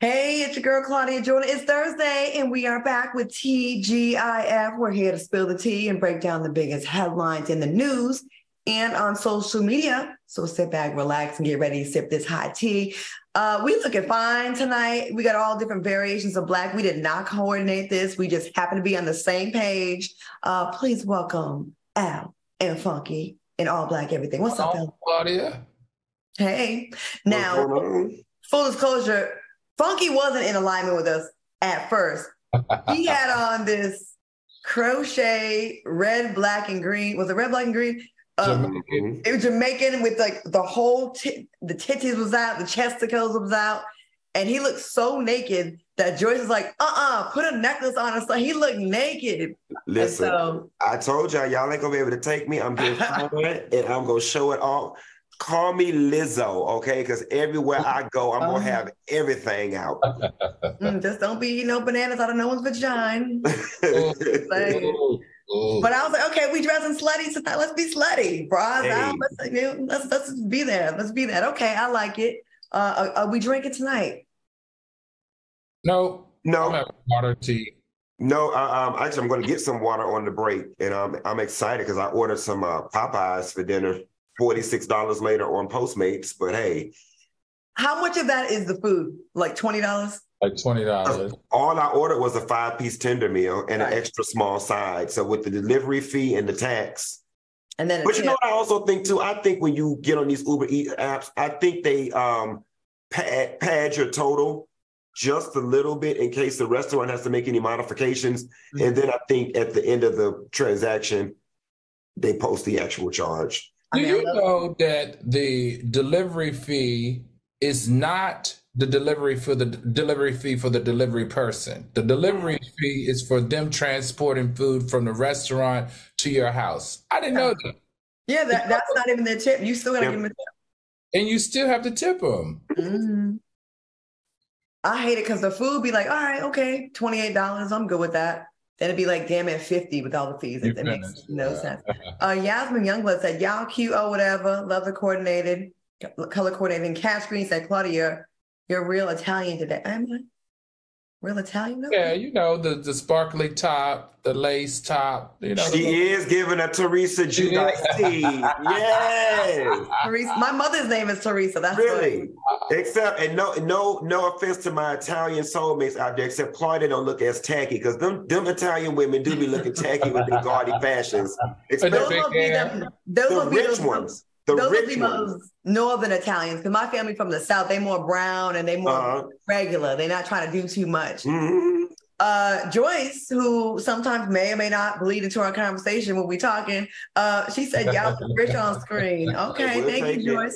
Hey, it's your girl Claudia Jordan. It's Thursday, and we are back with TGIF. We're here to spill the tea and break down the biggest headlines in the news and on social media. So sit back, relax, and get ready to sip this hot tea. We looking fine tonight. We got all different variations of Black. We did not coordinate this. We just happen to be on the same page. Please welcome Al and Funky and All Black Everything. What's up, Al? Claudia? Hey. Now, full disclosure, Funky wasn't in alignment with us at first. He had on this crochet red, black, and green. Was it red, black, and green? Jamaican. It was Jamaican with like the whole, the titties was out, the chesticles was out. And he looked so naked that Joyce was like, put a necklace on us. So he looked naked. Listen, I told y'all ain't gonna be able to take me. I'm getting fired and I'm gonna show it off. Call me Lizzo, okay? Because everywhere I go, I'm going to have everything out. Just don't be eating no bananas out of no one's vagina. But I was like, okay, we dressing slutty tonight. Let's be slutty. Bras out. Let's be there. Let's be that. Okay, I like it. Are we drinking tonight? No. I'm having water, tea. No, actually, I'm going to get some water on the break. And I'm excited because I ordered some Popeyes for dinner. $46 later on Postmates, but hey. How much of that is the food? Like $20? Like $20. All I ordered was a 5-piece tender meal and an extra small side. So with the delivery fee and the tax. And then but you know what I also think too? I think when you get on these Uber Eats apps, I think they pad your total just a little bit in case the restaurant has to make any modifications. Mm-hmm. And then I think at the end of the transaction, they post the actual charge. Do you know that the delivery fee is not the delivery fee for the delivery person? The delivery fee is for them transporting food from the restaurant to your house. I didn't know that. Yeah, that's not even their tip. You still got to give them a tip. And you still have to tip them. Mm-hmm. I hate it because the food be like, all right, okay, $28. I'm good with that. Then it'd be like, damn it, 50 with all the fees. It makes no sense. Yasmin Youngblood said, y'all cute or whatever. Love the coordinated, color coordinated. And Cat Screen said, Claudia, you're real Italian today. Am I? Real Italian? No? Yeah, you know, the sparkly top, the lace top. You know, she is giving a Teresa Giudice. Yes. Teresa. My mother's name is Teresa. That's really. Except, and no offense to my Italian soulmates out there, except Claudia don't look as tacky because them Italian women do be looking tacky with their gaudy fashions. Those will be the rich ones. Those would be most northern Italians, because my family from the South, they more brown and they more regular. They're not trying to do too much. Mm-hmm. Joyce, who sometimes may or may not bleed into our conversation when we're talking, she said, y'all rich on screen. Okay, thank you, Joyce.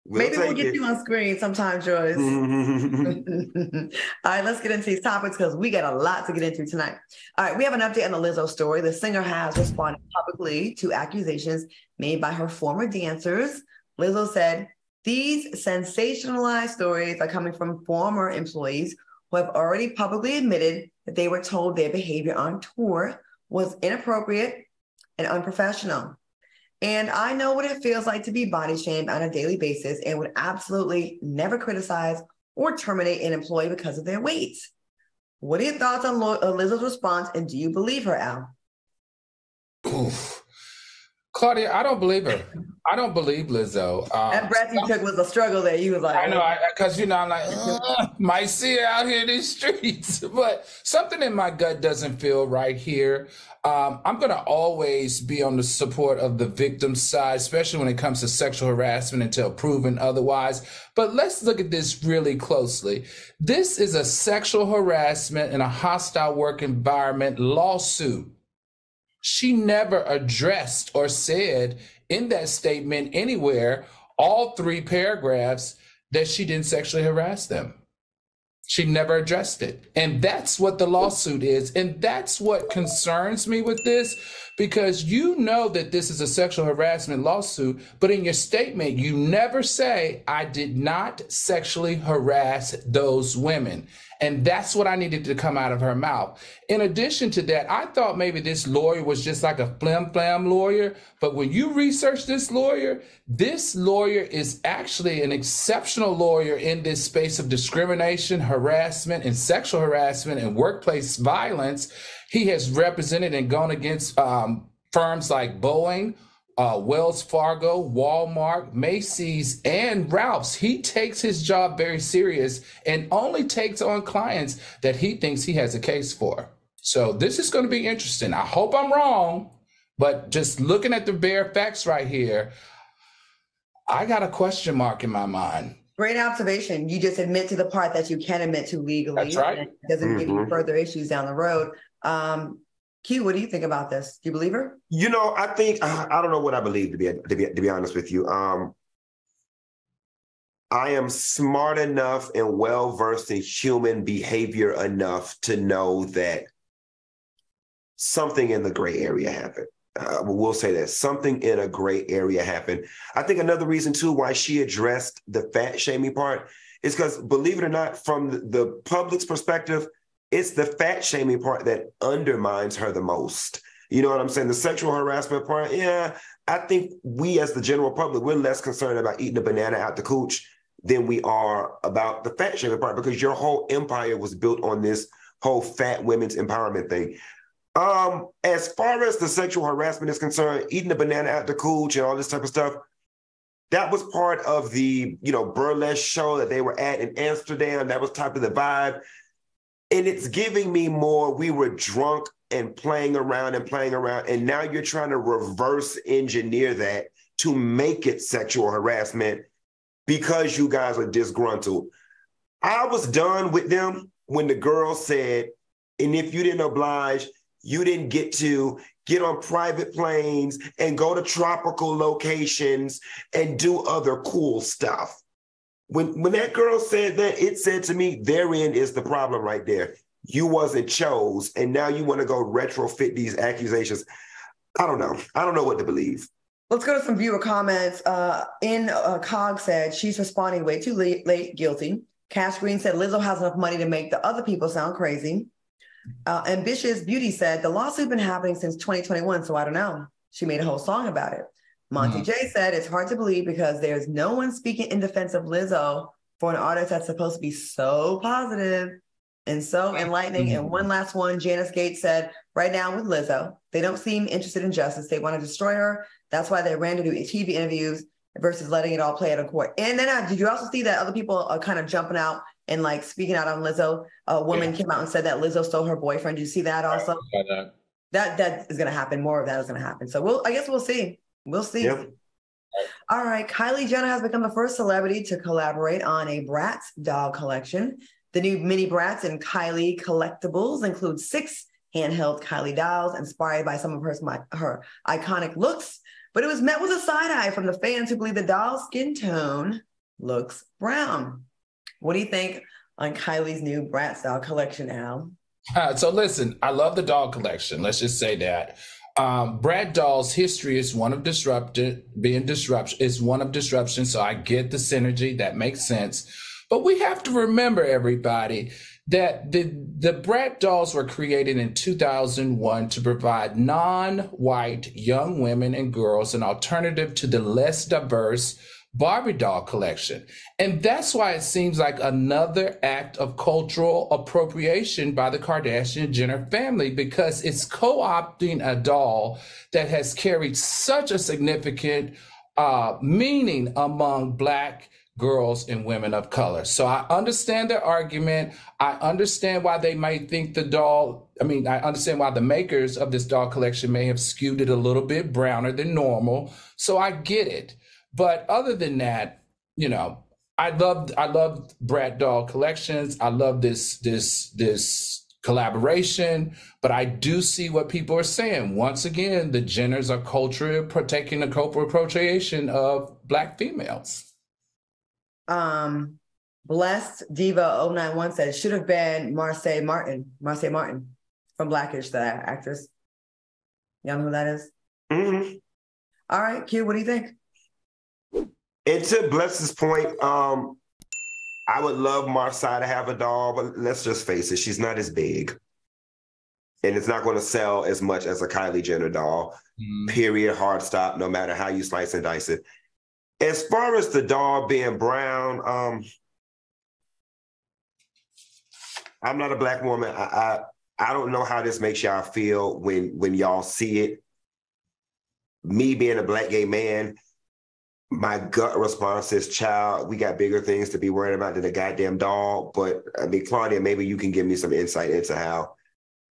Maybe we'll get you on screen sometime, Joyce. All right, let's get into these topics because we got a lot to get into tonight. All right, we have an update on the Lizzo story. The singer has responded publicly to accusations made by her former dancers. Lizzo said, these sensationalized stories are coming from former employees who have already publicly admitted that they were told their behavior on tour was inappropriate and unprofessional. And I know what it feels like to be body shamed on a daily basis and would absolutely never criticize or terminate an employee because of their weight. What are your thoughts on Lizzo's response, and do you believe her, Al? Oof. Claudia, I don't believe her. I don't believe Lizzo. That breath you took was a struggle there. You was like, I know, because I'm like, might see her out here in these streets, but something in my gut doesn't feel right here. I'm going to always be on the support of the victim's side, especially when it comes to sexual harassment until proven otherwise. But let's look at this really closely. This is a sexual harassment in a hostile work environment lawsuit. She never addressed or said in that statement anywhere, all 3 paragraphs, that she didn't sexually harass them. She never addressed it. And that's what the lawsuit is. And that's what concerns me with this, because you know that this is a sexual harassment lawsuit, but in your statement, you never say, I did not sexually harass those women. And that's what I needed to come out of her mouth. In addition to that, I thought maybe this lawyer was just like a flim-flam lawyer. But when you research this lawyer is actually an exceptional lawyer in this space of discrimination, harassment, and sexual harassment and workplace violence. He has represented and gone against firms like Boeing, Wells Fargo, Walmart, Macy's, and Ralph's. He takes his job very serious and only takes on clients that he thinks he has a case for. So this is going to be interesting. I hope I'm wrong, but just looking at the bare facts right here, I got a question mark in my mind. Great observation. You just admit to the part that you can admit to legally. That's right. It doesn't give you further issues down the road. Q, what do you think about this? Do you believe her? You know, I think I don't know what I believe, to be honest with you. I am smart enough and well versed in human behavior enough to know that something in the gray area happened. We'll say that something in a gray area happened. I think another reason too why she addressed the fat shaming part is because, believe it or not, from the public's perspective, it's the fat shaming part that undermines her the most. You know what I'm saying? The sexual harassment part, yeah, I think we as the general public, we're less concerned about eating a banana out the cooch than we are about the fat shaming part, because your whole empire was built on this whole fat women's empowerment thing. As far as the sexual harassment is concerned, eating a banana out the cooch and all this type of stuff, that was part of the, burlesque show that they were at in Amsterdam. That was type of the vibe. And it's giving me more, we were drunk and playing around, and now you're trying to reverse engineer that to make it sexual harassment because you guys are disgruntled. I was done with them when the girl said, and if you didn't oblige, you didn't get on private planes and go to tropical locations and do other cool stuff. When that girl said that, it said to me, therein is the problem right there. You wasn't chose, and now you want to go retrofit these accusations. I don't know. I don't know what to believe. Let's go to some viewer comments. Cog said, she's responding way too late, guilty. Cash Green said, Lizzo has enough money to make the other people sound crazy. Ambitious Beauty said, the lawsuit been happening since 2021, so I don't know. She made a whole song about it. Monty J said, it's hard to believe because there's no one speaking in defense of Lizzo for an artist that's supposed to be so positive and so enlightening. And one last one, Janice Gates said, right now with Lizzo, they don't seem interested in justice. They want to destroy her. That's why they ran to do TV interviews versus letting it all play out in court. And then did you also see that other people are kind of jumping out and like speaking out on Lizzo? A woman came out and said that Lizzo stole her boyfriend. Did you see that also? That is going to happen. More of that is going to happen. So I guess we'll see. We'll see. Yep. All right. Kylie Jenner has become the first celebrity to collaborate on a Bratz doll collection. The new mini Bratz and Kylie collectibles include 6 handheld Kylie dolls inspired by some of her iconic looks, but it was met with a side eye from the fans who believe the doll's skin tone looks brown. What do you think on Kylie's new Bratz doll collection, Al? So listen, I love the doll collection. Let's just say that. Bratz dolls' history is one of disruption, so I get the synergy. That makes sense. But we have to remember, everybody, that the Bratz dolls were created in 2001 to provide non-white young women and girls an alternative to the less diverse Barbie doll collection. And that's why it seems like another act of cultural appropriation by the Kardashian-Jenner family, because it's co-opting a doll that has carried such a significant meaning among Black girls and women of color. So I understand their argument. I understand why they might think I understand why the makers of this doll collection may have skewed it a little bit browner than normal. So I get it. But other than that, I love Bratz doll collections. I love this collaboration, but I do see what people are saying. Once again, the Jenners are taking the cultural appropriation of Black females. Blessed Diva 091 said, should have been Marseille Martin from Blackish, the actress. You know who that is? Mm-hmm. All right, Q, what do you think? And to Bless's point, I would love Marsai to have a doll, but let's just face it, she's not as big. And it's not going to sell as much as a Kylie Jenner doll. Period, hard stop, no matter how you slice and dice it. As far as the doll being brown, I'm not a black woman. I don't know how this makes y'all feel when y'all see it. Me being a black gay man, my gut response is, child, we got bigger things to be worried about than a goddamn doll. But I mean, Claudia, maybe you can give me some insight into how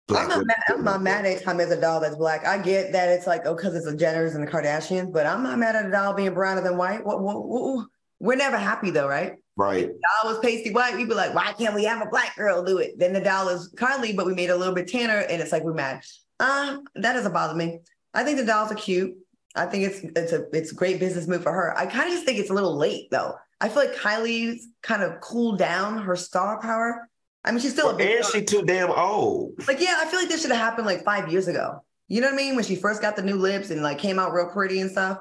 I'm not mad at time as a doll that's black. I get that it's like, because it's the Jenners and the Kardashians, but I'm not mad at a doll being browner than white. We're never happy though, right? Right. If the doll was pasty white, we'd be like, why can't we have a black girl do it? Then the doll is Kylie, but we made it a little bit tanner, and it's like we're mad. That doesn't bother me. I think the dolls are cute. I think it's a great business move for her. I kind of just think it's a little late though. I feel like Kylie's kind of cooled down her star power. I mean, she's still a big star. And she's too damn old. Like, yeah, I feel like this should have happened like 5 years ago. You know what I mean? When she first got the new lips and like came out real pretty and stuff.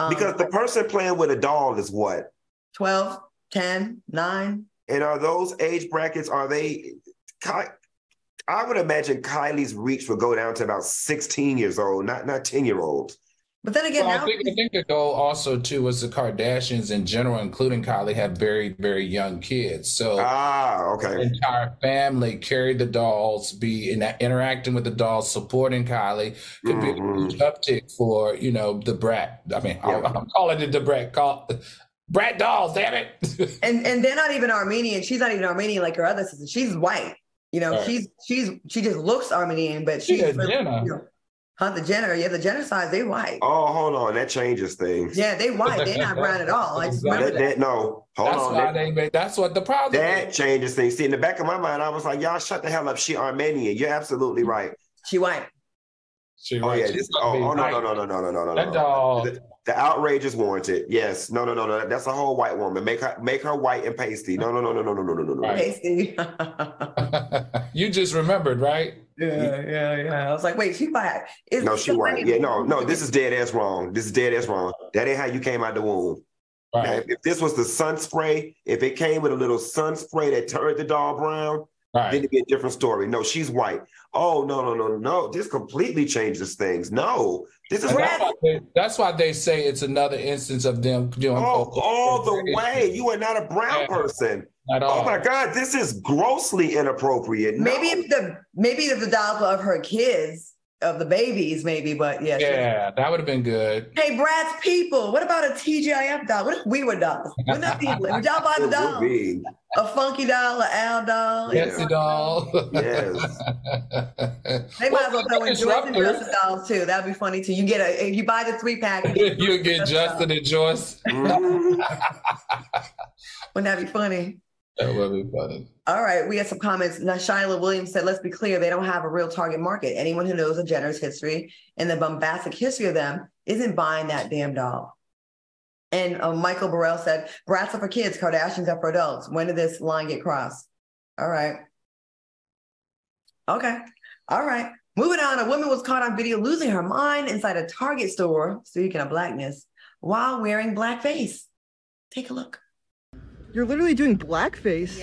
Because the person playing with a doll is what? 12, 10, 9. And are those age brackets, are they... I would imagine Kylie's reach would go down to about 16 years old, not 10-year-olds. But then again, I think the goal also too was the Kardashians in general, including Kylie, have very, very young kids. So okay. The entire family carried the dolls, be interacting with the dolls, supporting Kylie could be a huge uptick for, the brat. I mean, I'm calling it the brat. Brat dolls, damn it. and they're not even Armenian. She's not even Armenian like her other sister. She's white. Right. She just looks Armenian, but she's the Jenner. Yeah, the Jenner size, they white. Oh, hold on. That changes things. Yeah, they white. They're not brown at all. Like, no, hold on. That's what the problem is. That changes things. See, in the back of my mind, I was like, y'all shut the hell up. She Armenian. You're absolutely right. She white. No. That dog. The outrage is warranted. Yes. No. That's a whole white woman. Make her white and pasty. No. Right. Pasty. You just remembered, right? Yeah. I was like, wait, she white. No, she white. Yeah, no. This is dead ass wrong. That ain't how you came out the womb. Right. Now, if this was the sun spray, if it came with a little sun spray that turned the doll brown, then it'd be a different story. No, she's white. Oh, no. This completely changes things. No. This is that's why they say it's another instance of them doing all the way. You are not a brown person. Oh my God, this is grossly inappropriate. Maybe if the dolls were of her kids, of the babies, maybe, but yeah. Yeah, that would have been good. Hey, Brad's people, what about a TGIF doll? What if we were dolls? Wouldn't that be? Would y'all buy the doll? A funky doll, an Al doll? Betsy doll. Yes. They might as well throw in Joyce and Justin dolls too. That'd be funny too. You buy the 3-pack. You get Justin and Joyce. Wouldn't that be funny? That would be funny. All right, we have some comments. Now, Shyla Williams said, let's be clear, they don't have a real target market. Anyone who knows the Jenner's history and the bombastic history of them isn't buying that damn doll. And Michael Burrell said, brats are for kids, Kardashians are for adults. When did this line get crossed? All right. Okay. All right. Moving on, a woman was caught on video losing her mind inside a Target store, speaking of blackness, while wearing blackface. Take a look. You're literally doing blackface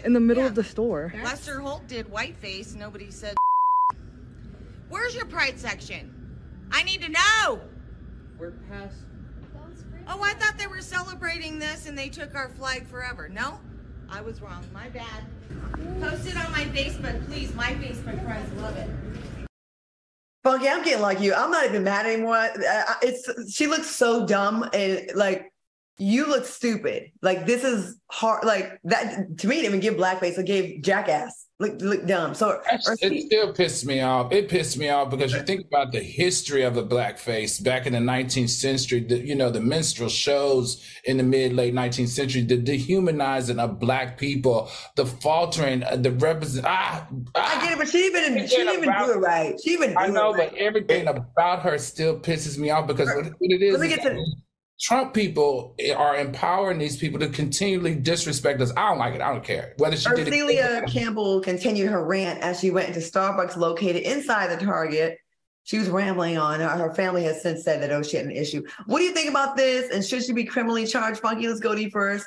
in the middle of the store. Lester Holt did whiteface. Nobody said. Where's your pride section? I need to know. We're past. Oh, I thought they were celebrating this and they took our flag forever. No, I was wrong. My bad. Post it on my Facebook, please. My Facebook friends love it. Funky, I'm getting like you. I'm not even mad anymore. She looks so dumb and like. You look stupid. Like, this is hard. Like, that to me, didn't even give blackface. It gave jackass. Look dumb. So it still pissed me off. It pissed me off because you think about the history of the blackface back in the 19th century. The minstrel shows in the late 19th century, the dehumanizing of black people, the faltering, the represent. I get it, but she didn't even do it right. I know, but everything about her still pisses me off because what it is. Trump people are empowering these people to continually disrespect us. I don't like it. I don't care. Whether she did it. Celia Campbell continued her rant as she went into Starbucks located inside the Target. She was rambling on. Her family has since said that, she had an issue. What do you think about this? And should she be criminally charged? Funky, let's go to you first.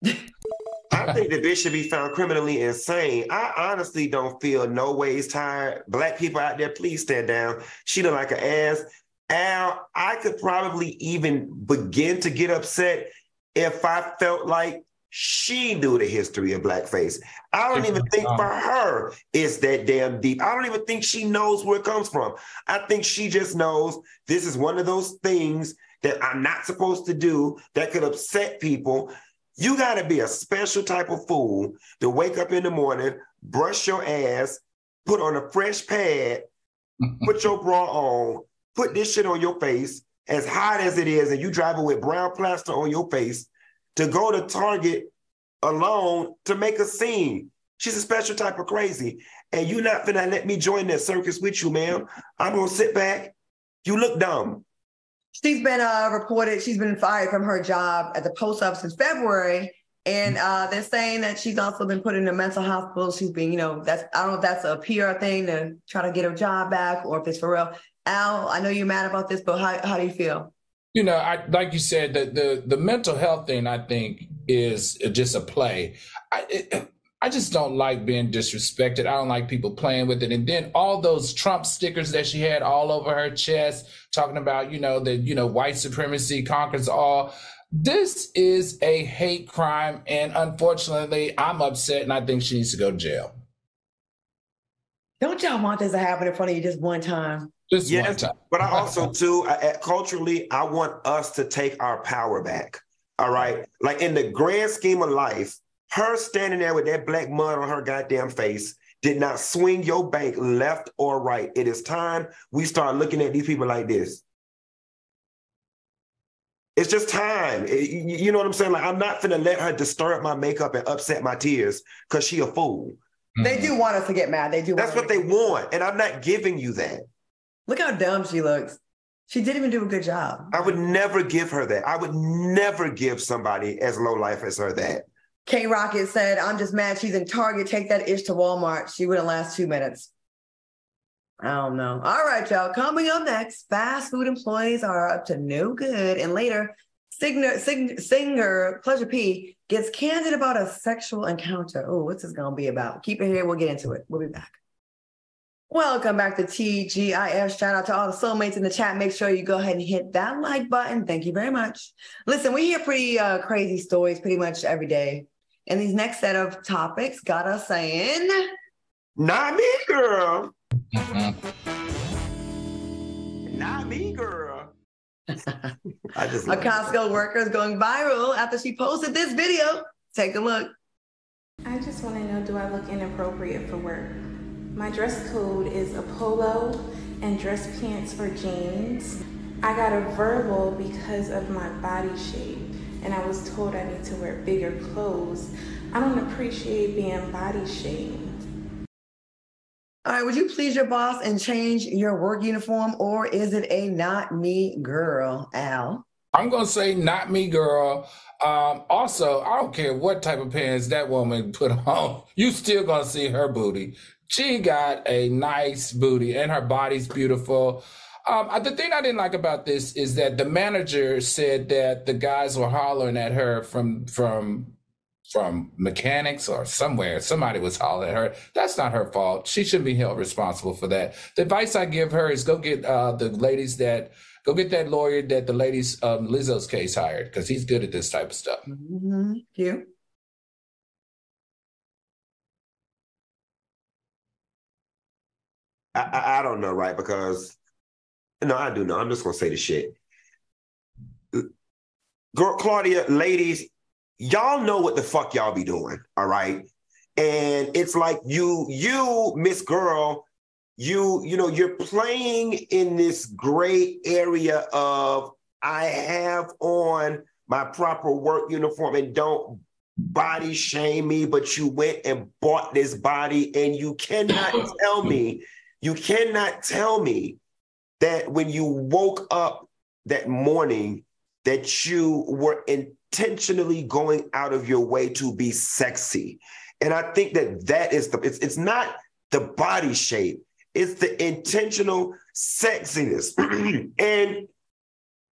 I think the bitch should be found criminally insane. I honestly don't feel no ways tired. Black people out there, please stand down. She look like an ass. Al, I could probably even begin to get upset if I felt like she knew the history of blackface. I don't even think for her it's that damn deep. I don't even think she knows where it comes from. I think she just knows this is one of those things that I'm not supposed to do that could upset people. You got to be a special type of fool to wake up in the morning, brush your ass, put on a fresh pad, put your bra on, put this shit on your face, as hot as it is, and you driving with brown plaster on your face, to go to Target alone to make a scene. She's a special type of crazy. And you're not finna let me join that circus with you, ma'am. I'm gonna sit back. You look dumb. She's been reported, she's been fired from her job at the post office since February. And they're saying that she's also been put in a mental hospital. She's being, I don't know if that's a PR thing to try to get her job back or if it's for real. Al, I know you're mad about this, but how do you feel? Like you said, the mental health thing, I think, is just a play. I just don't like being disrespected. I don't like people playing with it. And then all those Trump stickers that she had all over her chest, talking about, that white supremacy conquers all. This is a hate crime. And unfortunately, I'm upset and I think she needs to go to jail. Don't y'all want this to happen in front of you just one time? Just one time. But I also, too, culturally, I want us to take our power back. All right? Like in the grand scheme of life, her standing there with that black mud on her goddamn face did not swing your bank left or right. It is time we start looking at these people like this. It's just time. You know what I'm saying? Like, I'm not finna let her disturb my makeup and upset my tears because she a fool. They do want us to get mad. They do. That's what they want. And I'm not giving you that. Look how dumb she looks. She didn't even do a good job. I would never give her that. I would never give somebody as low life as her that. K-Rocket said, I'm just mad she's in Target. Take that ish to Walmart. She wouldn't last 2 minutes. I don't know. All right, y'all. Coming up next, fast food employees are up to no good. And later, singer Pleasure P gets candid about a sexual encounter. Oh, what's this going to be about? Keep it here. We'll get into it. We'll be back. Welcome back to TGIF. Shout out to all the soulmates in the chat. Make sure you go ahead and hit that like button. Thank you very much. Listen, we hear pretty crazy stories pretty much every day. And these next set of topics got us saying, not me, girl. Not me, girl. A Costco worker is going viral after she posted this video. Take a look. I just want to know, do I look inappropriate for work? My dress code is a polo and dress pants or jeans. I got a verbal because of my body shape, and I was told I need to wear bigger clothes. I don't appreciate being body shamed. All right, would you please your boss and change your work uniform, or is it a not me girl, Al? I'm going to say not me girl. Also, I don't care what type of pants that woman put on. You still going to see her booty. She got a nice booty and her body's beautiful. The thing I didn't like about this is that the manager said that the guys were hollering at her from mechanics or somewhere. Somebody was hollering at her. That's not her fault. She shouldn't be held responsible for that. The advice I give her is go get that lawyer that the ladies Lizzo's case hired, because he's good at this type of stuff. Mm-hmm. You? I don't know, right? Because, no, I do know. I'm just going to say the shit. Girl, Claudia, ladies, y'all know what the fuck y'all be doing, all right? And it's like you, Miss Girl, you're playing in this gray area of I have on my proper work uniform and don't body shame me, but you went and bought this body, and you cannot tell me that when you woke up that morning that you were intentionally going out of your way to be sexy. And I think that is it's not the body shape, it's the intentional sexiness. And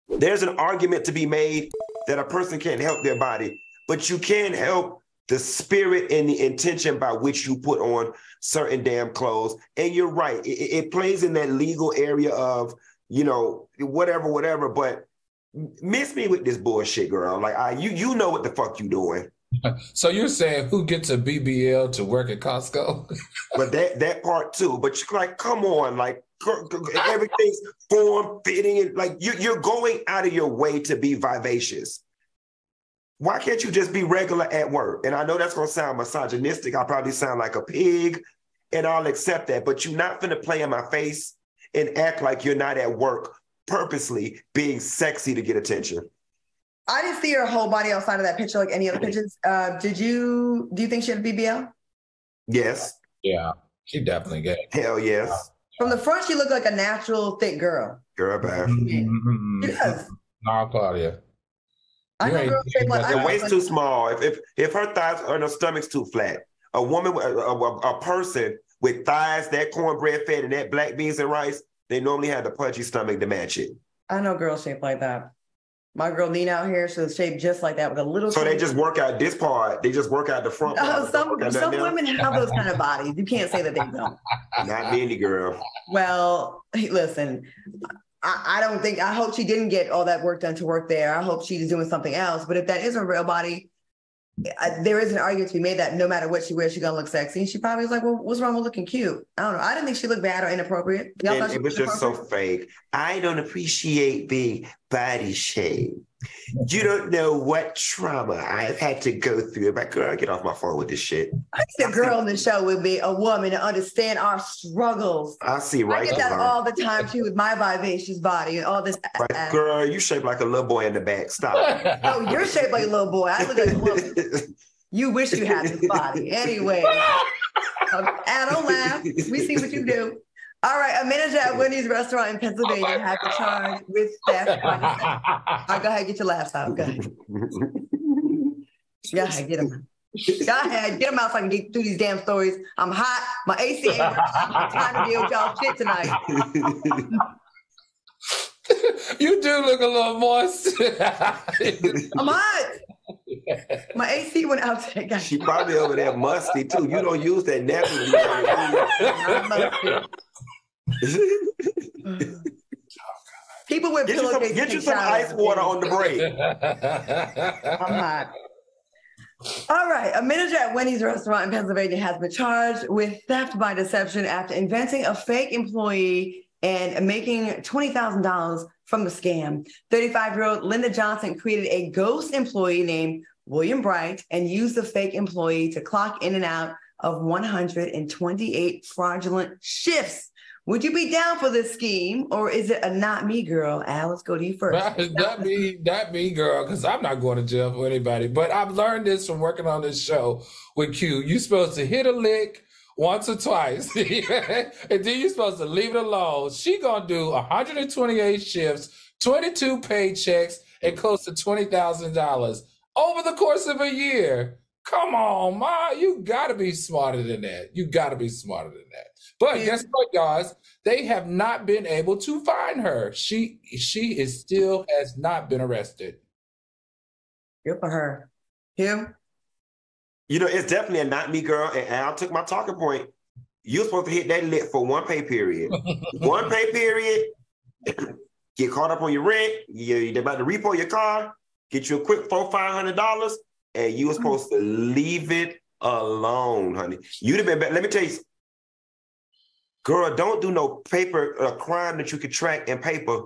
there's an argument to be made that a person can't help their body. but you can't help the spirit and the intention by which you put on certain damn clothes. And you're right. It plays in that legal area of, you know, whatever. But miss me with this bullshit, girl. Like, you know what the fuck you doing. So you're saying who gets a BBL to work at Costco? But that part too. But you're like, come on, like everything's form fitting, and like you're going out of your way to be vivacious. Why can't you just be regular at work? And I know that's gonna sound misogynistic. I'll probably sound like a pig, and I'll accept that. But you're not gonna play in my face and act like you're not at work, purposely being sexy to get attention. I didn't see her whole body outside of that picture like any other pictures. Do you think she had a BBL? Yes. Yeah, she definitely did. Hell yes. From the front, she looked like a natural thick girl. Girl, bad. She does. No, Claudia. I know girls shape like the waist too small. If her thighs or her stomach's too flat, a woman, a person with thighs that cornbread fed and that black beans and rice, they normally have the pudgy stomach to match it. I know girls shaped like that. My girl Nina out here, she was shaped just like that with a little. So they just work out this part. They just work out the front part. Some women have those kind of bodies. You can't say that they don't. Not many, girl. Well, listen, I don't think. I hope she didn't get all that work done to work there. I hope she's doing something else. But if that is a real body, there is an argument to be made that no matter what she wears, she's gonna look sexy. And she probably was like, "Well, what's wrong with looking cute?" I don't know. I didn't think she looked bad or inappropriate. It was just so fake. I don't appreciate being body shamed. You don't know what trauma I've had to go through. But girl, get off my phone with this shit. I think the girl in the show would be a woman to understand our struggles. I see right. I get that all the time too with my vivacious body and all this. Right. Girl, you shaped like a little boy in the back. Stop. Oh, you're shaped like a little boy. I look like a woman. You wish you had this body. Anyway, I don't laugh. We see what you do. All right, a manager at Wendy's restaurant in Pennsylvania had been charged with theft. All right, go ahead, get your laughs out. Go ahead. Go ahead, get them. Go ahead, get them out so I can get through these damn stories. I'm hot. My AC ain't I'm trying to deal with y'all shit tonight. You do look a little moist. I'm hot. My AC went out today, guys. She probably over there musty too. You don't use that napkin. People with pillowcases. Get you some ice water on the break. I'm hot. All right. A manager at Wendy's restaurant in Pennsylvania has been charged with theft by deception after inventing a fake employee and making $20,000 from the scam. 35-year-old Linda Johnson created a ghost employee named William Bright and used the fake employee to clock in and out of 128 fraudulent shifts. Would you be down for this scheme, or is it a not me, girl? Al, let's go to you first. Not me, girl, because I'm not going to jail for anybody. But I've learned this from working on this show with Q. You're supposed to hit a lick once or twice, and then you're supposed to leave it alone. She gonna do 128 shifts, 22 paychecks, and close to $20,000 over the course of a year. Come on, Ma, you gotta be smarter than that. You gotta be smarter than that. But guess what, guys? They have not been able to find her. She is still has not been arrested. Good for her. Him? You know, it's definitely a not me, girl. And Al took my talking point. You're supposed to hit that lick for one pay period. One pay period. Get caught up on your rent. You're about to repo your car. Get you a quick $400-500. And you were supposed to leave it alone, honey. You'd have been better. Let me tell you, girl, don't do no crime that you can track in paper.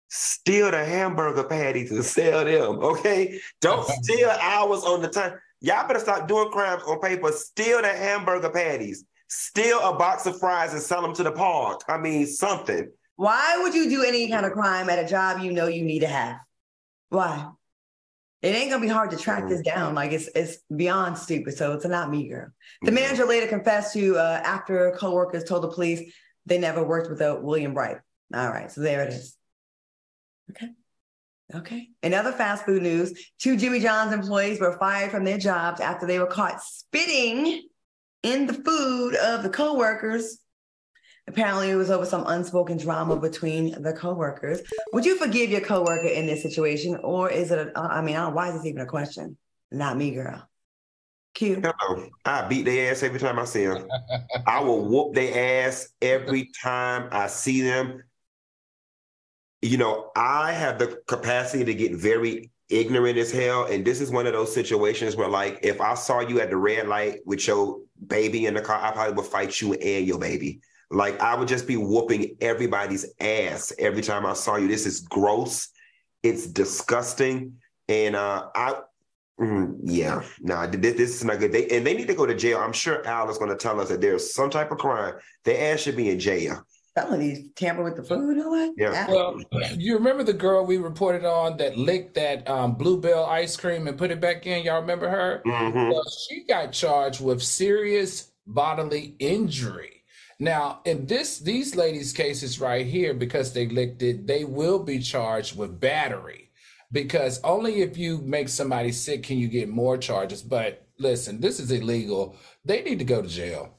Steal the hamburger patties and sell them, okay? Don't steal hours on the time. Y'all better stop doing crimes on paper. Steal the hamburger patties. Steal a box of fries and sell them to the park. I mean, something. Why would you do any kind of crime at a job you know you need to have? Why? It ain't gonna be hard to track this down. Like it's beyond stupid. So it's a not me, girl. The manager later confessed to after coworkers told the police they never worked with a William Bright. All right, so there it is. Okay. In other fast food news, 2 Jimmy John's employees were fired from their jobs after they were caught spitting in the food of the coworkers. Apparently, it was over some unspoken drama between the coworkers. Would you forgive your coworker in this situation, or is it? Why is this even a question? Not me, girl. Cute. Hello. I beat their ass every time I see them. I will whoop their ass every time I see them. You know, I have the capacity to get very ignorant as hell. And this is one of those situations where, like, if I saw you at the red light with your baby in the car, I probably would fight you and your baby. Like, I would just be whooping everybody's ass every time I saw you. This is gross. It's disgusting. And this is not good. They need to go to jail. I'm sure Al is going to tell us that there's some type of crime. Their ass should be in jail. Felonies, tamper with the food or what? Yeah. Well, you remember the girl we reported on that licked that Bluebell ice cream and put it back in? Y'all remember her? Mm-hmm. Well, she got charged with serious bodily injury. Now, in these ladies' cases right here, because they licked it, they will be charged with battery. Because only if you make somebody sick can you get more charges. But listen, this is illegal. They need to go to jail.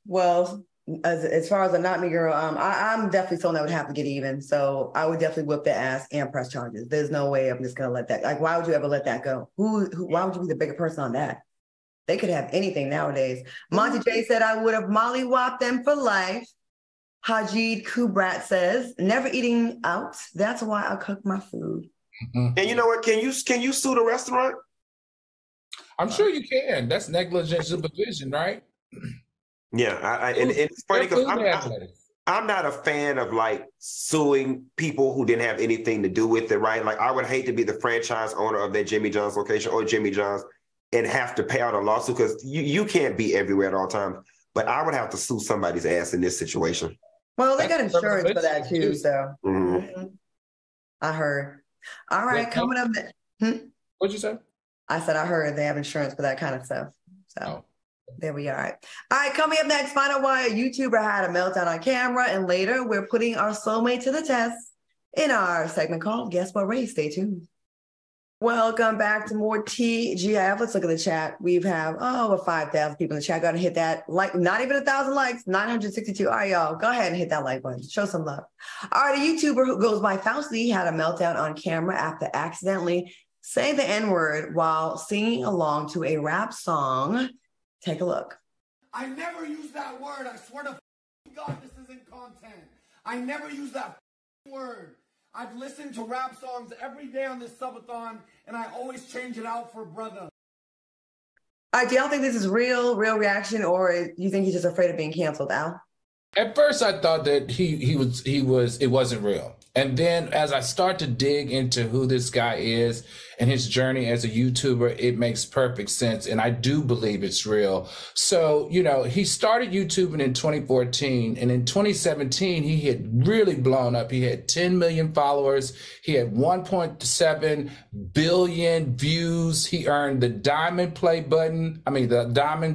Well, as far as a not me girl, I'm definitely someone that would have to get even. So I would definitely whip the ass and press charges. There's no way I'm just gonna let that. Like, why would you ever let that go? Why would you be the bigger person on that? They could have anything nowadays. Monty J said I would have mollywopped them for life. Hajid Kubrat says, never eating out. That's why I cook my food. And you know what? Can you sue the restaurant? I'm sure you can. That's negligent supervision, right? Yeah, and it's funny because I'm not a fan of like suing people who didn't have anything to do with it, right? Like I would hate to be the franchise owner of that Jimmy John's location or Jimmy John's and have to pay out a lawsuit because you can't be everywhere at all times. But I would have to sue somebody's ass in this situation. Well, they got insurance for that too, so I heard. All right, coming up. What'd you say? I said I heard they have insurance for that kind of stuff. So there we are. All right, coming up next, find out why a YouTuber had a meltdown on camera, and later we're putting our soulmate to the test in our segment called Guess What Race? Stay tuned. Welcome back to more TGIF. Let's look at the chat. We have over 5,000 people in the chat. Go ahead and hit that like, not even 1,000 likes, 962. All right, y'all, go ahead and hit that like button. Show some love. All right, a YouTuber who goes by Faustly had a meltdown on camera after accidentally saying the N-word while singing along to a rap song. Take a look. I never use that word. I swear to God, this isn't content. I never use that word. I've listened to rap songs every day on this subathon, and I always change it out for brother. Do y'all think this is real reaction, or you think he's just afraid of being canceled, Al? At first, I thought that it wasn't real. And then as I start to dig into who this guy is and his journey as a YouTuber, it makes perfect sense. And I do believe it's real. So, you know, he started YouTubing in 2014. And in 2017, he had really blown up. He had 10 million followers. He had 1.7 billion views. He earned the Diamond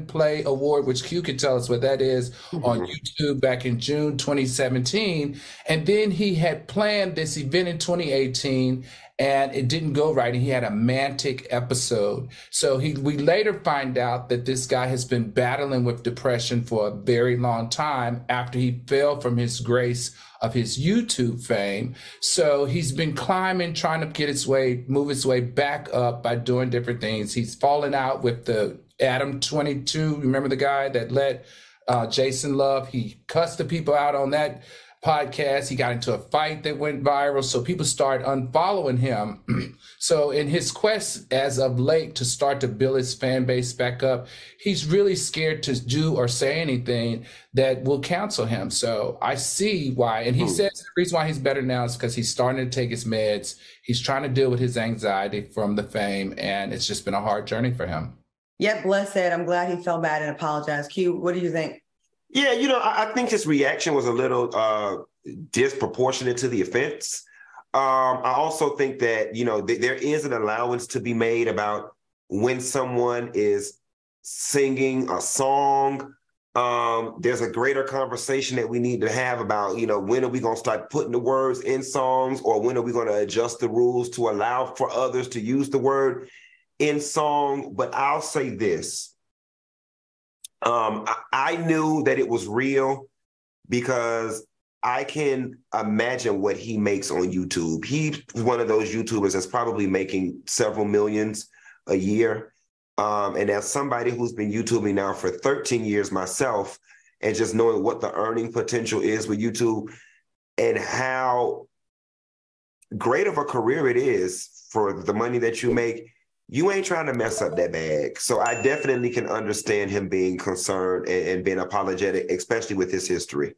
Play Award, which Q can tell us what that is, on YouTube back in June 2017. And then he had planned this event in 2018 and it didn't go right, and he had a manic episode. So we later find out that this guy has been battling with depression for a very long time after he fell from his grace of his YouTube fame. So he's been climbing, trying to move his way back up by doing different things. He's fallen out with the Adam 22. Remember the guy that let Jason Love? He cussed the people out on that podcast. He got into a fight that went viral, so people start unfollowing him. So in his quest as of late to start to build his fan base back up, he's really scared to do or say anything that will cancel him. So I see why. And he says the reason why he's better now is because he's starting to take his meds. He's trying to deal with his anxiety from the fame, and it's just been a hard journey for him. Yep, Bless said, I'm glad he felt bad and apologized. Q, what do you think? Yeah, you know, I think his reaction was a little disproportionate to the offense. I also think that, you know, there is an allowance to be made about when someone is singing a song. There's a greater conversation that we need to have about, you know, when are we going to start putting the words in songs, or when are we going to adjust the rules to allow for others to use the word in song. But I'll say this. I knew that it was real because I can imagine what he makes on YouTube. He's one of those YouTubers that's probably making several millions a year. And as somebody who's been YouTubing now for 13 years myself, and just knowing what the earning potential is with YouTube and how great of a career it is for the money that you make, you ain't trying to mess up that bag. So I definitely can understand him being concerned and being apologetic, especially with his history.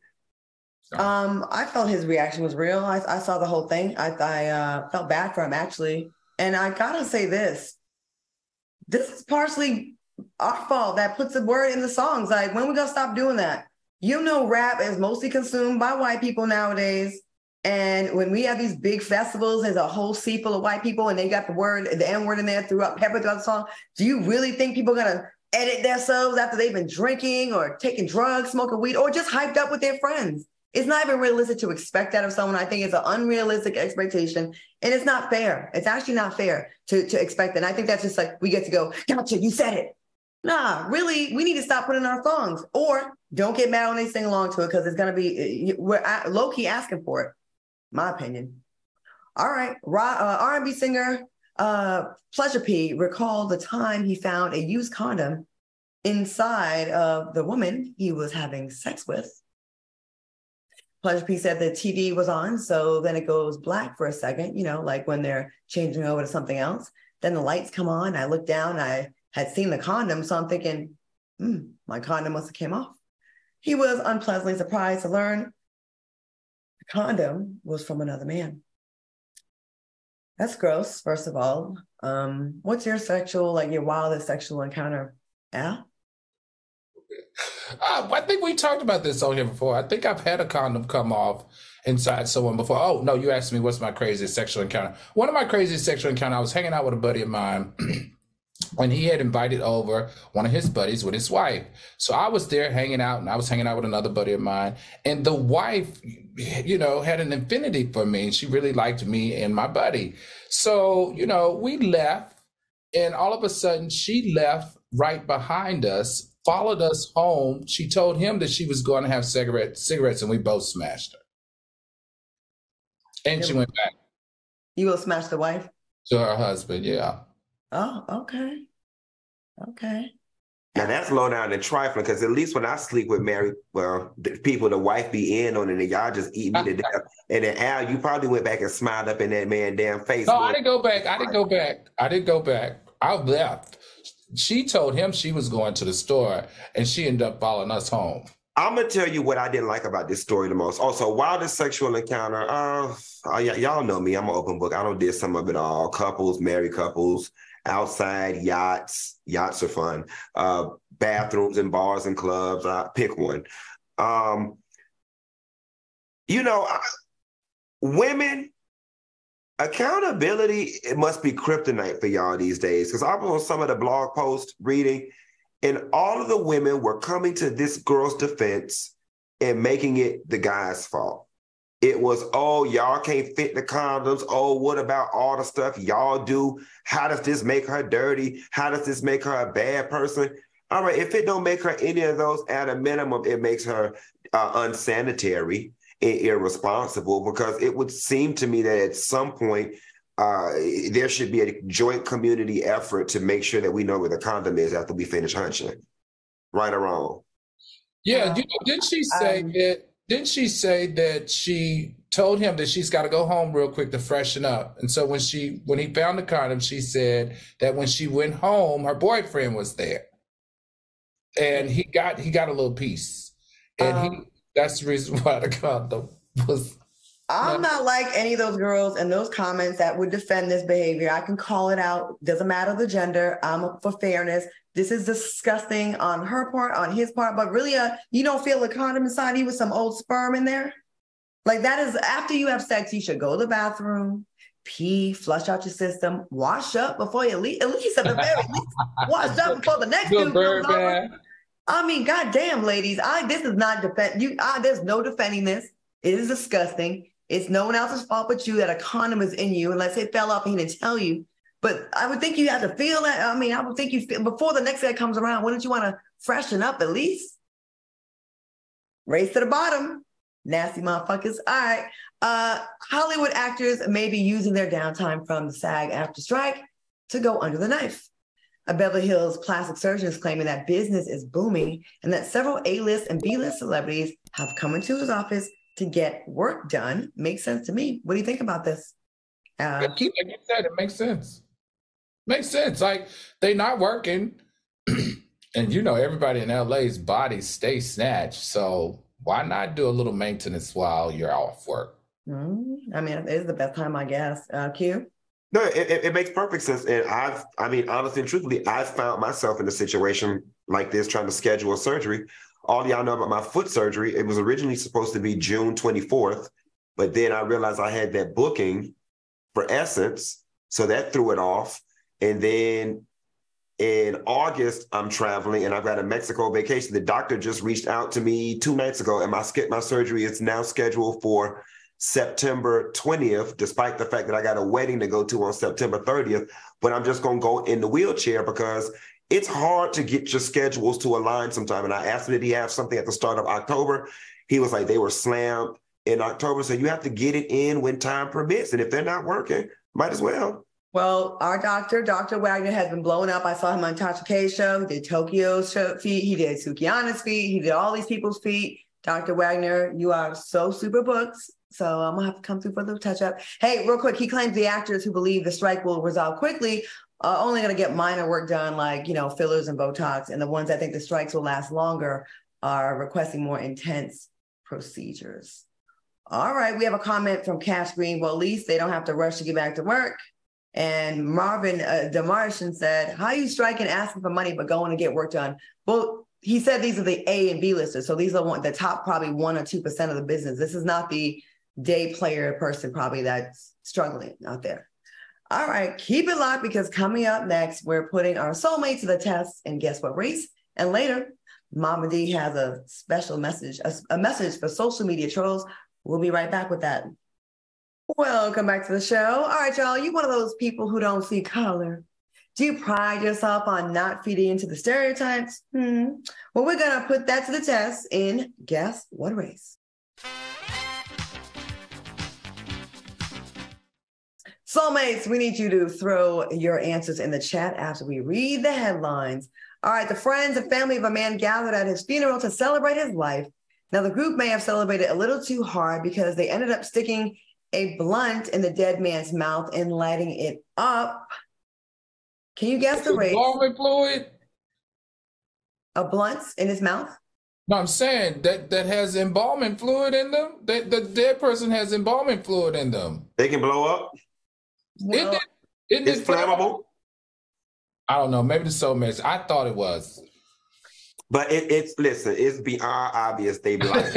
I felt his reaction was real. I saw the whole thing. I felt bad for him, actually. And I gotta say this is partially our fault that puts a word in the songs. Like, when we gonna stop doing that? You know, rap is mostly consumed by white people nowadays. And when we have these big festivals, there's a whole sea full of white people and they got the N-word in there pepper throughout the song. Do you really think people are gonna edit themselves after they've been drinking or taking drugs, smoking weed, or just hyped up with their friends? It's not even realistic to expect that of someone. I think it's an unrealistic expectation, and it's not fair. It's actually not fair to expect that. And I think that's just like, we get to go, gotcha, you said it. Nah, really, we need to stop putting our songs, or don't get mad when they sing along to it, because it's going to be, we're low-key asking for it, my opinion. All right, R&B singer Pleasure P recalled the time he found a used condom inside of the woman he was having sex with. Pleasure P said the TV was on, so then it goes black for a second, you know, like when they're changing over to something else. Then the lights come on. I look down. I had seen the condom, so I'm thinking, my condom must have came off. He was unpleasantly surprised to learn the condom was from another man. That's gross, first of all. What's your your wildest sexual encounter, Al? I think we talked about this on here before. I think I've had a condom come off inside someone before. Oh, no, you asked me what's my craziest sexual encounter. One of my craziest sexual encounters, I was hanging out with a buddy of mine when he had invited over one of his buddies with his wife. So I was there hanging out, and I was hanging out with another buddy of mine. And the wife, you know, had an affinity for me, and she really liked me and my buddy. So, you know, we left, and all of a sudden she left right behind us, followed us home. She told him that she was going to have cigarettes, and we both smashed her. And she went back. You will smash the wife? To her husband, yeah. Oh, okay. Okay. Now that's low down and trifling, because at least when I sleep with married people, the wife be in on it and y'all just eat me to death. And then Al, you probably went back and smiled up in that man's damn face. No, I didn't go back. I left. She told him she was going to the store, and she ended up following us home. I'm going to tell you what I didn't like about this story the most. Also, wildest sexual encounter, y'all know me. I'm an open book. I don't did some of it all. Couples, married couples, outside, yachts. Yachts are fun. Bathrooms and bars and clubs. Pick one. Women, accountability, it must be kryptonite for y'all these days, because I was on some of the blog posts reading, and all of the women were coming to this girl's defense and making it the guy's fault. It was, oh, y'all can't fit the condoms. Oh, what about all the stuff y'all do? How does this make her dirty? How does this make her a bad person? All right, if it don't make her any of those, at a minimum, it makes her unsanitary, irresponsible, because it would seem to me that at some point there should be a joint community effort to make sure that we know where the condom is after we finish hunching, right or wrong. Yeah, didn't she say that she told him that she's got to go home real quick to freshen up? And so when he found the condom, she said that when she went home, her boyfriend was there, and he got a little piece, and that's the reason why the condom was. I'm not like any of those girls in those comments that would defend this behavior. I can call it out. Doesn't matter the gender. I'm for fairness. This is disgusting on her part, on his part. But really, you don't feel a condom inside you with some old sperm in there? Like, that is, after you have sex, you should go to the bathroom, pee, flush out your system, wash up before you leave. At least, at the very least, wash up before the next dude comes over. I mean, goddamn, ladies, this is not defend you. There's no defending this. It is disgusting. It's no one else's fault but you that a condom is in you, unless it fell off and he didn't tell you. But I would think you have to feel that. I mean, I would think you feel, before the next guy comes around, wouldn't you want to freshen up at least? Race to the bottom. Nasty motherfuckers. All right. Hollywood actors may be using their downtime from the SAG-AFTRA strike to go under the knife. A Beverly Hills plastic surgeon is claiming that business is booming and that several A-list and B-list celebrities have come into his office to get work done. Makes sense to me. What do you think about this? Like you said, it makes sense. Makes sense. Like, they not working. And you know, everybody in LA's bodies stay snatched. So why not do a little maintenance while you're off work? I mean, it's the best time, I guess. Q? No, it makes perfect sense. And honestly and truthfully, I've found myself in a situation like this trying to schedule a surgery. All y'all know about my foot surgery. It was originally supposed to be June 24th, but then I realized I had that booking for Essence. So that threw it off. And then in August, I'm traveling and I've got a Mexico vacation. The doctor just reached out to me 2 nights ago, and my surgery is now scheduled for September 20th, despite the fact that I got a wedding to go to on September 30th. But I'm just going to go in the wheelchair because it's hard to get your schedules to align sometime. And I asked him, did he have something at the start of October? He was like, they were slammed in October. So you have to get it in when time permits. And if they're not working, might as well. Well, our doctor, Dr. Wagner, has been blowing up. I saw him on Tasha K's show. He did Tokyo's feet. He did Sukihana's feet. He did all these people's feet. Dr. Wagner, you are so super booked. So I'm going to have to come through for the touch-up. Hey, real quick, he claims the actors who believe the strike will resolve quickly are only going to get minor work done, like, you know, fillers and Botox. And the ones that think the strikes will last longer are requesting more intense procedures. All right, we have a comment from Cash Green. Well, at least they don't have to rush to get back to work. And Marvin DeMartian said, how are you striking asking for money but going to get work done? Well, he said these are the A and B listers. So these are the top probably 1 or 2% of the business. This is not the day player person probably that's struggling out there. All right, keep it locked because coming up next, we're putting our soulmate to the test and guess what race? And later, Mama D has a special message, a message for social media trolls. We'll be right back with that. Welcome back to the show. All right, y'all, you one of those people who don't see color. Do you pride yourself on not feeding into the stereotypes? Well, we're going to put that to the test in Guess What Race? Soulmates, we need you to throw your answers in the chat after we read the headlines. All right, the friends and family of a man gathered at his funeral to celebrate his life. Now, the group may have celebrated a little too hard because they ended up sticking a blunt in the dead man's mouth and lighting it up. Can you guess the race? Embalming fluid? A blunt in his mouth? No, I'm saying that has embalming fluid in them. The dead person has embalming fluid in them. They can blow up. Well, it's flammable. I don't know. Maybe the soulmates. I thought it was. But it's beyond obvious they black.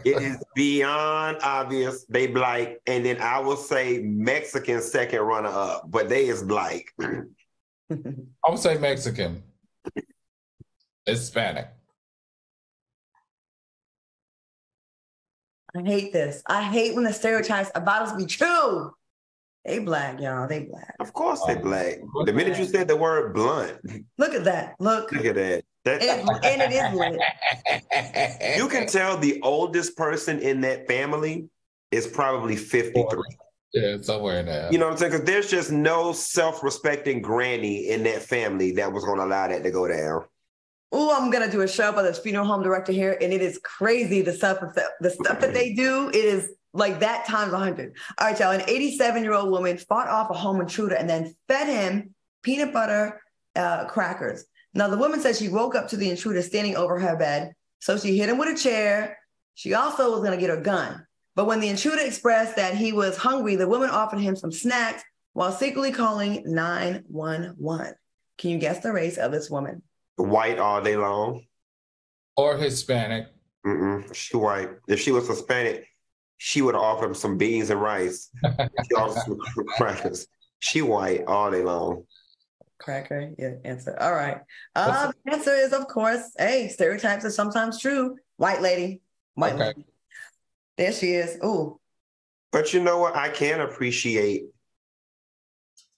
It is beyond obvious they black. And then I will say Mexican second runner up, but they is black. I would say Mexican. Hispanic. I hate this. I hate when the stereotypes about us be true. They black, y'all. They black. Of course they black. The minute you said the word blunt. Look at that. Look at that. And it is lit. You can tell the oldest person in that family is probably 53. Yeah, somewhere in there. You know what I'm saying? Because there's just no self-respecting granny in that family that was going to allow that to go down. Oh, I'm going to do a show by this funeral home director here, and it is crazy the stuff that they do. It is like that times 100. All right, y'all. An 87-year-old woman fought off a home intruder and then fed him peanut butter crackers. Now, the woman said she woke up to the intruder standing over her bed, so she hit him with a chair. She also was going to get her gun. But when the intruder expressed that he was hungry, the woman offered him some snacks while secretly calling 911. Can you guess the race of this woman? White all day long. Or Hispanic. She white. If she was Hispanic, she would have offered him some beans and rice. She offered some crackers. She white all day long. Cracker, yeah, answer. All right. The answer is, of course, hey, stereotypes are sometimes true. White lady. White lady. There she is. Ooh. But you know what? I can appreciate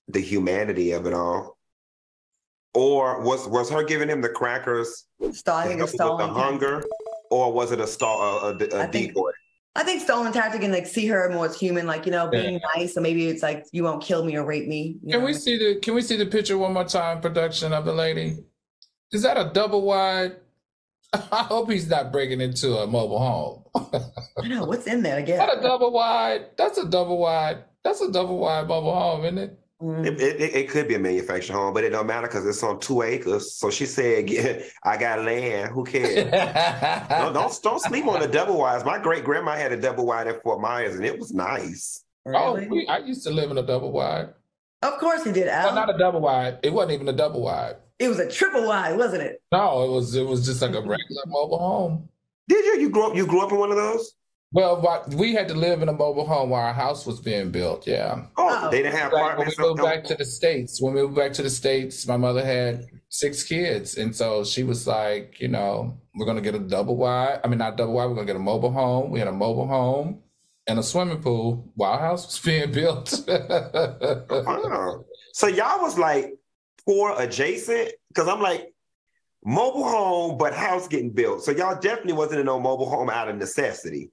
the humanity of it all. Or was her giving him the crackers? Starting with the hunger. or was it a decoy? I think stolen tactic and like see her more as human, like, you know, being nice. So maybe it's like, you won't kill me or rape me. Can we see the picture one more time, production, of the lady? Is that a double wide? I hope he's not breaking into a mobile home. I know, what's in there again? That's a double wide. That's a double wide mobile home, isn't it? It could be a manufactured home, but it don't matter because it's on 2 acres. So she said, I got land. Who cares? don't sleep on the double wides. My great grandma had a double wide at Fort Myers, and it was nice. Really? I used to live in a double wide. Of course he did, Al. No, not a double wide. It wasn't even a double wide. It was a triple wide, wasn't it? No, it was just like a regular mobile home. Did you? You grew up in one of those? Well, we had to live in a mobile home while our house was being built. Yeah. Oh, they didn't have apartments. When we moved back to the States, my mother had 6 kids, and so she was like, you know, we're gonna get a double wide. I mean, not double wide. We're gonna get a mobile home. We had a mobile home and a swimming pool while our house was being built. Wow. So y'all was like poor adjacent, because I'm like, mobile home, but house getting built. So y'all definitely wasn't in no mobile home out of necessity.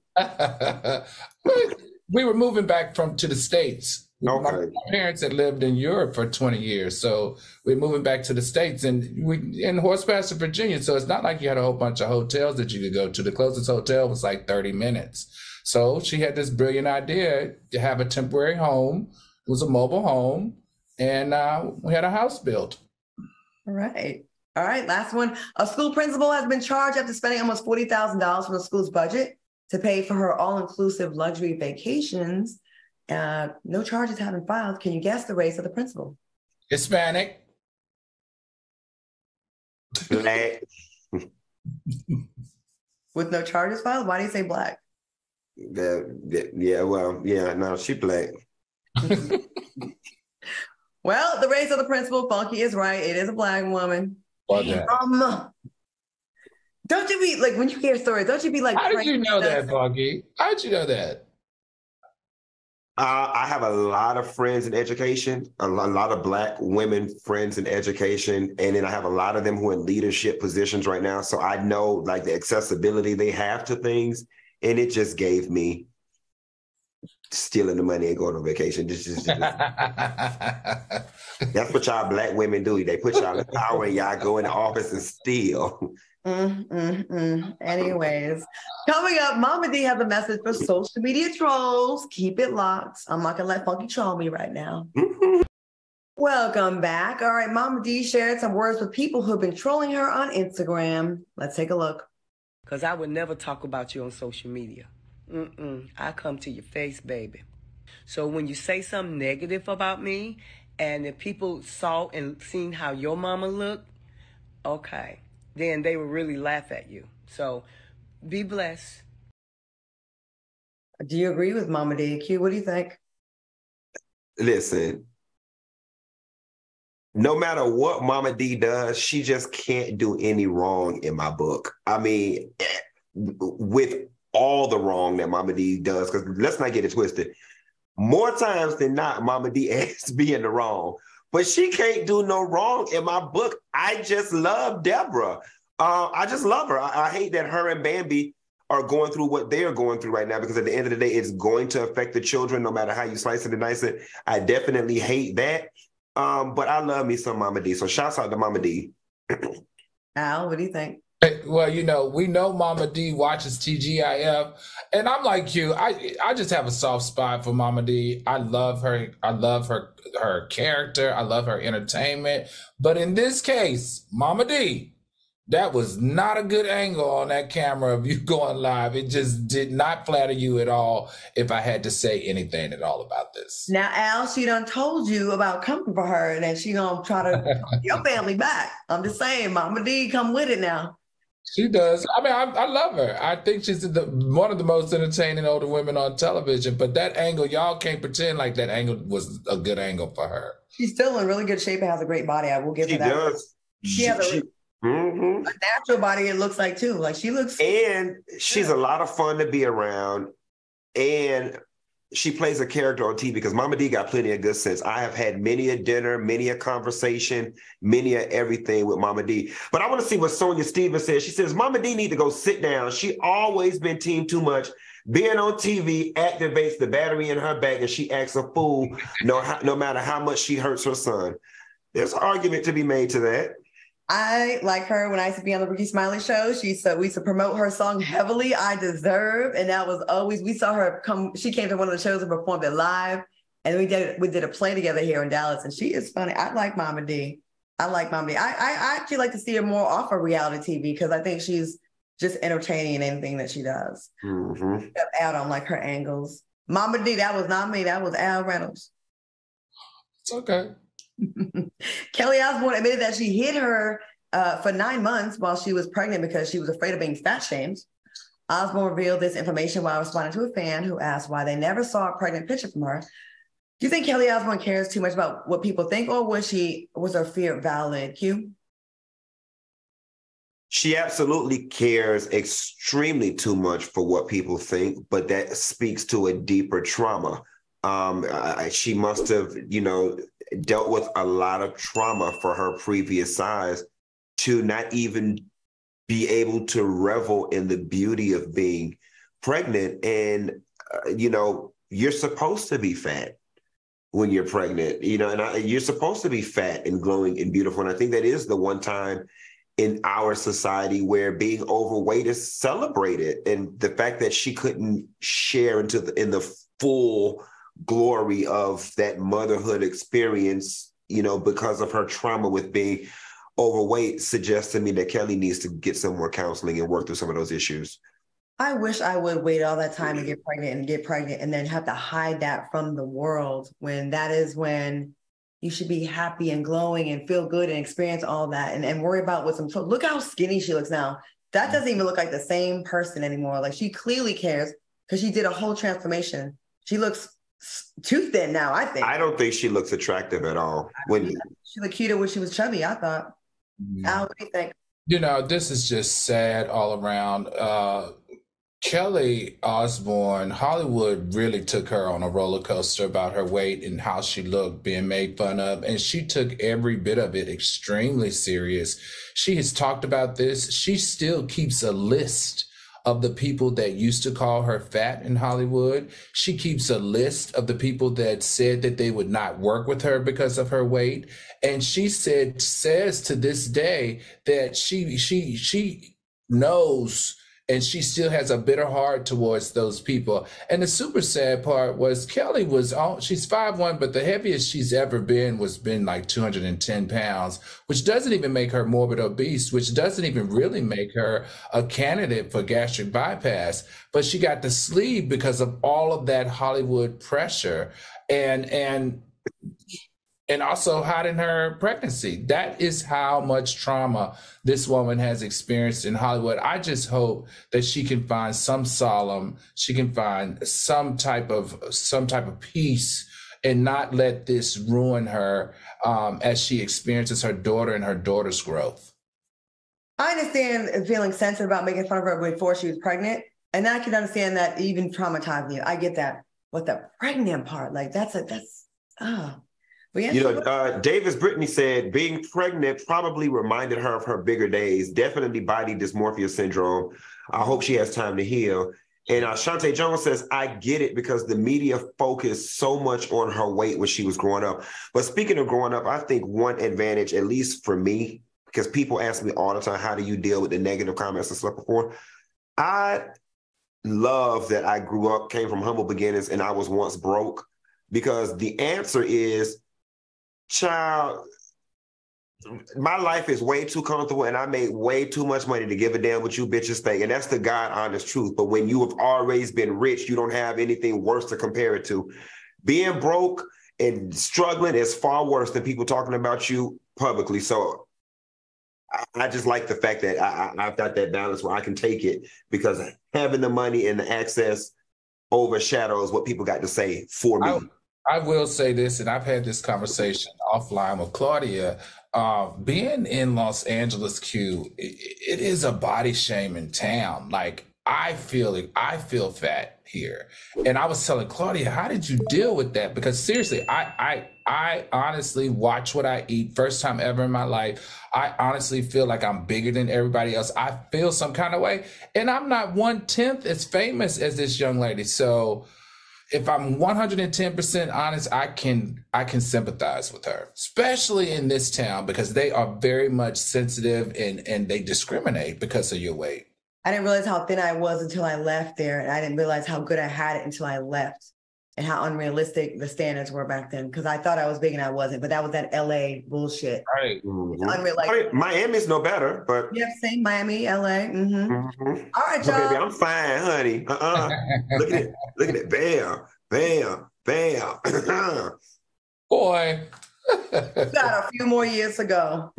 We were moving back to the States. Okay. My parents had lived in Europe for 20 years. So we're moving back to the States, and we in Horse Pasture, Virginia. So it's not like you had a whole bunch of hotels that you could go to. The closest hotel was like 30 minutes. So she had this brilliant idea to have a temporary home. It was a mobile home, and we had a house built. All right. All right, last one. A school principal has been charged after spending almost $40,000 from the school's budget to pay for her all-inclusive luxury vacations. No charges have been filed. Can you guess the race of the principal? Hispanic. Black. With no charges filed? Why do you say black? No, she black. Well, the race of the principal, Funky is right. It is a black woman. Don't you be like, when you hear stories, don't you be like, how did you know that, Funky? How did you know that? I have a lot of friends in education, a lot of Black women friends in education, and then I have a lot of them who are in leadership positions right now. So I know like the accessibility they have to things, and it just gave me stealing the money and going on vacation. That's what y'all Black women do. They put y'all in power and y'all go in the office and steal. Anyways, coming up, Mama D has a message for social media trolls. Keep it locked. I'm not gonna let Funky troll me right now. Welcome back. All right, Mama D shared some words with people who have been trolling her on Instagram. Let's take a look. Because I would never talk about you on social media. I come to your face, baby. So when you say something negative about me, and if people saw and seen how your mama looked, okay, then they would really laugh at you. So be blessed. Do you agree with Mama D? Q, what do you think? Listen, no matter what Mama D does, she just can't do any wrong in my book. I mean, with all the wrong that Mama D does, because let's not get it twisted. More times than not, Mama D has be in the wrong, but she can't do no wrong in my book. I just love Deborah. I just love her. I hate that her and Bambi are going through what they're going through right now, because at the end of the day, it's going to affect the children no matter how you slice it and dice it. I definitely hate that. But I love me some Mama D. So shouts out to Mama D. Al, what do you think? Well, you know, we know Mama D watches TGIF, and I'm like you. I just have a soft spot for Mama D. I love her. I love her character. I love her entertainment. But in this case, Mama D, that was not a good angle on that camera of you going live. It just did not flatter you at all, if I had to say anything at all about this. Now, Al, she done told you about coming for her, and then she gonna try to talk your family back. I'm just saying, Mama D, come with it now. She does. I mean, I love her. I think she's one of the most entertaining older women on television. But that angle, y'all can't pretend like that angle was a good angle for her. She's still in really good shape and has a great body. I will give her that. Does. She has a natural body, it looks like, too. Like, she looks... And she's a lot of fun to be around. And she plays a character on TV because Mama D got plenty of good sense. I have had many a dinner, many a conversation, many a everything with Mama D. But I want to see what Sonia Stevens says. She says, Mama D need to go sit down. She always been team too much. Being on TV activates the battery in her back and she acts a fool no matter how much she hurts her son. There's an argument to be made to that. I like her when I used to be on the Ricky Smiley show. We used to promote her song heavily, I Deserve. And that was always, we saw her she came to one of the shows and performed it live. And we did a play together here in Dallas. And she is funny. I like Mama D. I actually like to see her more off of reality TV because I think she's just entertaining in anything that she does. Mm-hmm. Al don't like her angles. Mama D, that was not me. That was Al Reynolds. It's okay. Kelly Osbourne admitted that she hid her for 9 months while she was pregnant because she was afraid of being fat shamed. Osbourne revealed this information while responding to a fan who asked why they never saw a pregnant picture from her. Do you think Kelly Osbourne cares too much about what people think, or was her fear valid, Q? She absolutely cares extremely too much for what people think, but that speaks to a deeper trauma. She must have, dealt with a lot of trauma for her previous size to not even be able to revel in the beauty of being pregnant. And, you're supposed to be fat when you're pregnant, you're supposed to be fat and glowing and beautiful. And I think that is the one time in our society where being overweight is celebrated. And the fact that she couldn't share in the full glory of that motherhood experience, because of her trauma with being overweight, suggests to me that Kelly needs to get some more counseling and work through some of those issues. I wish I would wait all that time to get pregnant and then have to hide that from the world, when that is when you should be happy and glowing and feel good and experience all that and worry about what's in. So look how skinny she looks now. That doesn't even look like the same person anymore. Like, she clearly cares because she did a whole transformation. She looks too thin now, I think. I don't think she looks attractive at all. She looked cuter when she was chubby, I thought. Al, what do you think? This is just sad all around. Kelly Osbourne, Hollywood really took her on a roller coaster about her weight and how she looked, being made fun of. And she took every bit of it extremely serious. She has talked about this. She still keeps a list of the people that used to call her fat in Hollywood. She keeps a list of the people that said that they would not work with her because of her weight. And she says to this day that she knows, and she still has a bitter heart towards those people. And the super sad part was Kelly she's 5'1", but the heaviest she's ever been like 210 pounds, which doesn't even make her morbid obese, which doesn't even really make her a candidate for gastric bypass. But she got the sleeve because of all of that Hollywood pressure and also hiding her pregnancy. That is how much trauma this woman has experienced in Hollywood. I just hope that she can find some type of peace and not let this ruin her as she experiences her daughter and her daughter's growth. I understand feeling sensitive about making fun of her before she was pregnant. And I can understand that even traumatizing you. I get that. But the pregnant part, like Davis Brittany said being pregnant probably reminded her of her bigger days, definitely body dysmorphia syndrome. I hope she has time to heal. And Shantae Jones says, I get it because the media focused so much on her weight when she was growing up. But speaking of growing up, I think one advantage, at least for me, because people ask me all the time, how do you deal with the negative comments and stuff before? I love that I came from humble beginnings and I was once broke, because the answer is, child, my life is way too comfortable and I made way too much money to give a damn what you bitches think. And that's the God honest truth. But when you have always been rich, you don't have anything worse to compare it to. Being broke and struggling is far worse than people talking about you publicly. So I just like the fact that I've got that balance where I can take it, because having the money and the access overshadows what people got to say for me. I will say this, and I've had this conversation offline with Claudia. Being in Los Angeles, it is a body shaming town. Like, I feel fat. here. And I was telling Claudia, how did you deal with that? Because seriously, I honestly watch what I eat. First time ever in my life. I honestly feel like I'm bigger than everybody else. I feel some kind of way. And I'm not 1/10 as famous as this young lady. So if I'm 110% honest, I can sympathize with her, especially in this town, because they are very much sensitive and they discriminate because of your weight. I didn't realize how thin I was until I left there. And I didn't realize how good I had it until I left and how unrealistic the standards were back then. Because I thought I was big and I wasn't, but that was that LA bullshit. Right. Mm-hmm. Miami's no better, but. Yeah, same Miami, LA. Mm-hmm. Mm-hmm. All right, y'all. Baby, I'm fine, honey. Look at it. Look at it. Bam, bam, bam. Boy. Got a few more years to go.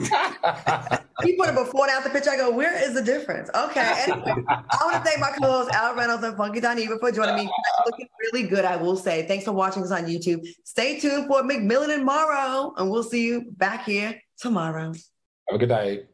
He put a before and after picture. I go, where is the difference? Okay. Anyway, I want to thank my co-hosts, Al Reynolds and Funky Dineva, for joining me. Looking really good, I will say. Thanks for watching us on YouTube. Stay tuned for McMillan and Morrow, and we'll see you back here tomorrow. Have a good night.